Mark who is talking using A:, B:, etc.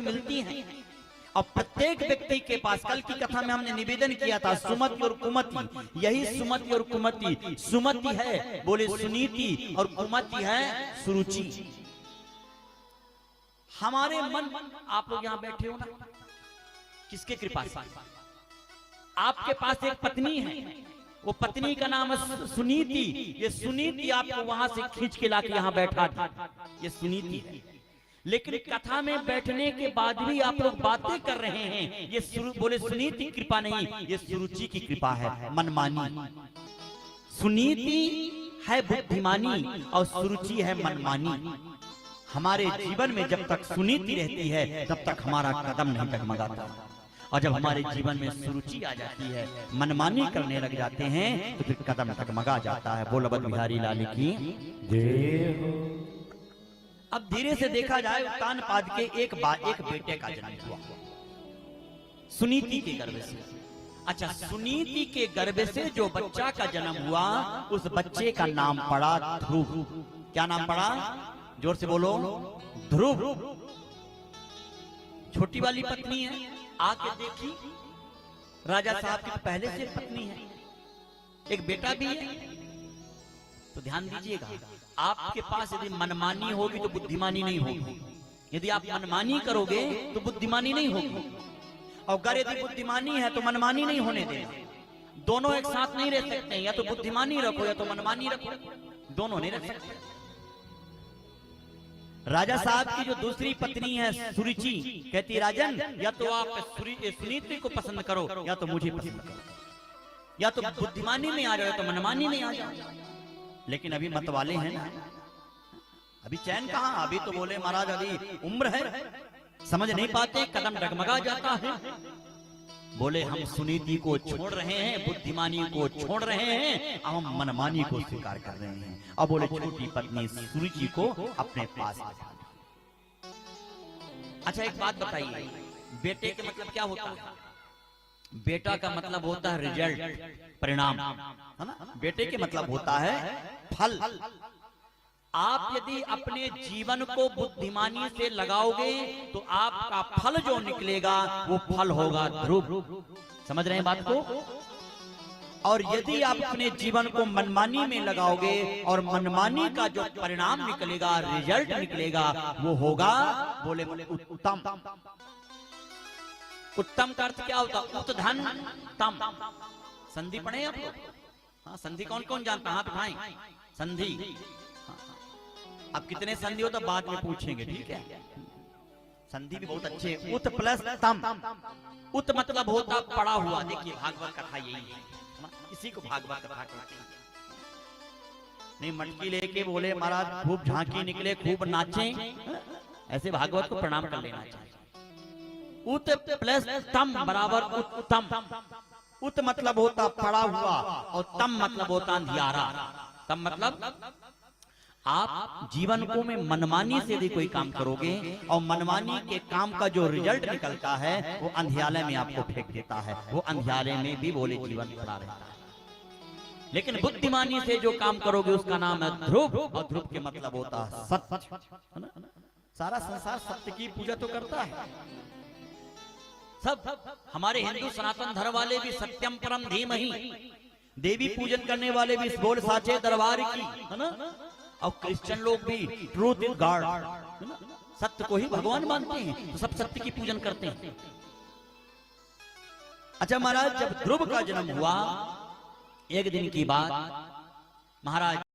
A: कभी मिलती हैं। और प्रत्येक व्यक्ति के पास, कल की कथा में हमने निवेदन किया था सुमति और कुमति, यही सुमति और कुमति, सुमति है बोले सुनीति और कुमति है सुरुचि। हमारे मन, आप लोग यहां बैठे हो ना, किसके कृपा से? आपके पास एक पत्नी है, वो पत्नी का नाम है सुनीति। ये सुनीति आपको वहां से खींच के लाके यहां बैठा दी, ये सुनीति है। लेकिन कथा में बैठने के बाद भी आप लोग बातें कर रहे हैं, ये बोले सुनीति कृपा नहीं, ये सुरुचि की कृपा है, मनमानी। सुनीति है बुद्धिमानी और सुरुचि है मनमानी। हमारे जीवन में जब तक सुनीति रहती है तब तक हमारा कदम नहीं डगमगाता, और जब हमारे जीवन में सुरुचि आ जाती है, मनमानी करने लग जाते हैं, तो फिर कदम डगमगा जाता है। बोल बद बिहारी लाल की जय हो। अब धीरे से देखा जाए, उत्तानपाद के एक बेटे का जन्म हुआ सुनीति के गर्भ से। अच्छा, सुनीति के गर्भ से जो बच्चा का जन्म हुआ, उस बच्चे का नाम पड़ा ध्रुव। क्या नाम पड़ा? जोर से बोलो, ध्रुव। छोटी वाली पत्नी है, आके देखी, राजा साहब की पहले से पत्नी है, एक बेटा भी है। तो ध्यान दीजिएगा, आपके पास यदि मनमानी होगी तो बुद्धिमानी नहीं होगी, यदि आप मनमानी करोगे तो बुद्धिमानी नहीं होगी, और अगर यदि बुद्धिमानी है तो मनमानी नहीं होने देना। दोनों एक साथ नहीं रह सकते, या तो बुद्धिमानी रखो या तो मनमानी रखो, दोनों नहीं रख सकते। राजा साहब की जो दूसरी पत्नी है सुरुचि, कहती राजन, या तो आप सुनीति को पसंद करो या तो मुझे पसंद करो, या तो बुद्धिमानी में आ जाओ या तो मनमानी में आ जाओ। लेकिन अभी मत वाले हैं ना, अभी चैन कहां? अभी तो बोले महाराज अभी उम्र है, समझ नहीं पाते, कदम डगमगा जाता है। बोले हम सुनीति को छोड़ रहे हैं, बुद्धिमानी को छोड़ रहे हैं, अब हम मनमानी को स्वीकार कर रहे हैं। अब बोले छोटी पत्नी सुरुचि को अपने पास। अच्छा, एक बात बताइए, बेटे के मतलब क्या होता है? बेटा का मतलब होता है रिजल्ट, परिणाम, है ना? बेटे के मतलब होता है फल। आप यदि अपने जीवन को बुद्धिमानी से लगाओगे तो आपका फल जो निकलेगा वो फल होगा ध्रुव। समझ रहे हैं बात को? और यदि आप अपने जीवन को मनमानी में लगाओगे और मनमानी का जो परिणाम निकलेगा, रिजल्ट निकलेगा, वो होगा बोले उत्तम। उत्तम का अर्थ क्या होता? उत्धन तम। संधि पढ़े आप लोग? हाँ, संधि कौन कौन जानता? हाथ उठाएं। संधि, अब कितने संधि हो तो बाद में पूछेंगे, ठीक है? संधि भी बहुत अच्छे। उत प्लस तम। उत मतलब होता पड़ा हुआ। देखिए भागवत कथा यही है, इसी को भागवत कथा कहते हैं। नहीं मटकी लेके बोले महाराज खूब झांकी निकले, खूब नाचे, ऐसे भागवत को प्रणाम कर लेना चाहिए। उत प्लस तम बराबर उत्तम। उत मतलब होता पड़ा हुआ और तम मतलब होता अंधियारा। तम मतलब आप जीवन को में मनमानी से यदि कोई काम करोगे और मनमानी के काम का जो रिजल्ट निकलता है वो अंधियालय में आपको फेंक देता है, वो अंधियालय में भी बोले जीवन खड़ा रहता है। लेकिन बुद्धिमानी से जो काम करोगे उसका नाम है ध्रुव, और ध्रुव के मतलब होता है सत्य। सारा संसार सत्य की पूजा तो करता है। सब हमारे हिंदू सनातन धर्म वाले भी सत्यम परम धीमहि, देवी पूजन करने वाले भी बोल साचे दरबार की, है ना? और क्रिश्चियन लोग भी ट्रूथ इज गॉड, सत्य को ही भगवान मानते हैं, तो सब सत्य की पूजन करते हैं। अच्छा महाराज, जब ध्रुव का जन्म हुआ, एक दिन की बात, महाराज